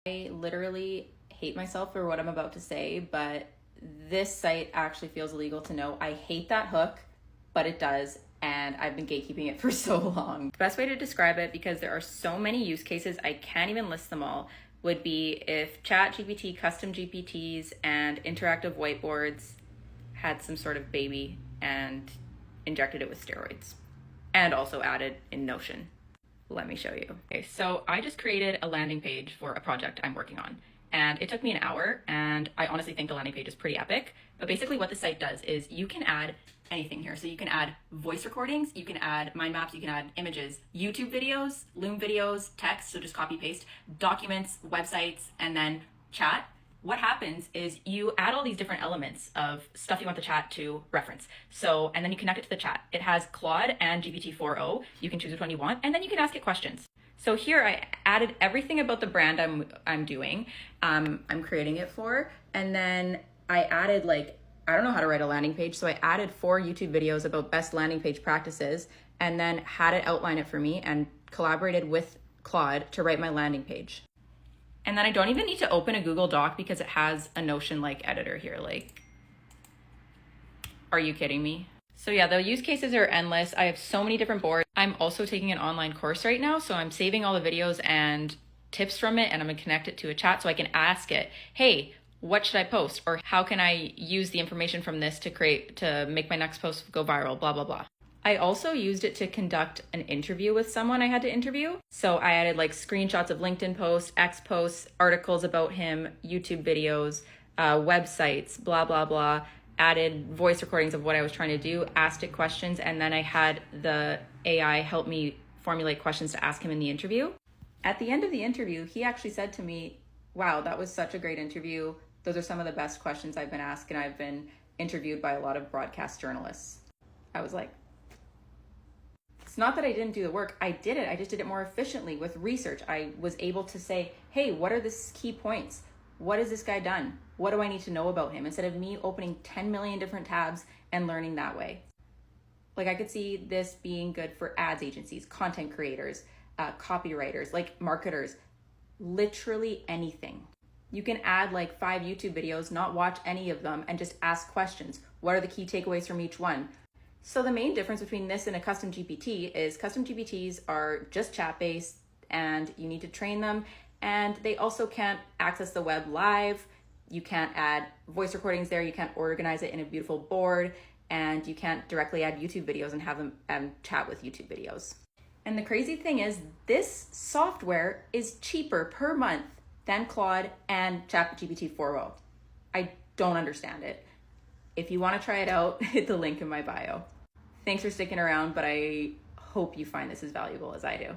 I literally hate myself for what I'm about to say, but this site actually feels illegal to know. I hate that hook, but it does, and I've been gatekeeping it for so long. The best way to describe it, because there are so many use cases, I can't even list them all, would be if ChatGPT, custom GPTs, and interactive whiteboards had some sort of baby and injected it with steroids, and also added in Notion. Let me show you. Okay, so I just created a landing page for a project I'm working on, and it took me an hour, and I honestly think the landing page is pretty epic. But basically what the site does is you can add anything here. So you can add voice recordings, you can add mind maps, you can add images, YouTube videos, Loom videos, text, so just copy paste, documents, websites, and then chat. What happens is you add all these different elements of stuff you want the chat to reference. So, and then you connect it to the chat. It has Claude and GPT-4o. You can choose which one you want, and then you can ask it questions. So here I added everything about the brand I'm doing, I'm creating it for, and then I added I don't know how to write a landing page, so I added 4 YouTube videos about best landing page practices, and then had it outline it for me and collaborated with Claude to write my landing page. And then I don't even need to open a Google Doc because it has a Notion editor here. Are you kidding me? So yeah, the use cases are endless. I have so many different boards. I'm also taking an online course right now, so I'm saving all the videos and tips from it, and I'm gonna connect it to a chat so I can ask it, hey, what should I post? Or how can I use the information from this to make my next post go viral, blah, blah, blah. I also used it to conduct an interview with someone I had to interview. So I added screenshots of LinkedIn posts, X posts, articles about him, YouTube videos, websites, blah, blah, blah, added voice recordings of what I was trying to do, asked it questions, and then I had the AI help me formulate questions to ask him in the interview. At the end of the interview, he actually said to me, wow, that was such a great interview. Those are some of the best questions I've been asked, and I've been interviewed by a lot of broadcast journalists. I was like, it's not that I didn't do the work. I did it. I just did it more efficiently with research. I was able to say, hey, what are the key points? What has this guy done? What do I need to know about him? Instead of me opening 10 million different tabs and learning that way. I could see this being good for ads agencies, content creators, copywriters, marketers, literally anything. You can add 5 YouTube videos, not watch any of them, and just ask questions. What are the key takeaways from each one? So the main difference between this and a custom GPT is custom GPTs are just chat-based, and you need to train them, and they also can't access the web live. You can't add voice recordings there. You can't organize it in a beautiful board, and you can't directly add YouTube videos and have them chat with YouTube videos. And the crazy thing is, this software is cheaper per month than Claude and ChatGPT-4o. I don't understand it. If you want to try it out, hit the link in my bio. Thanks for sticking around, but I hope you find this as valuable as I do.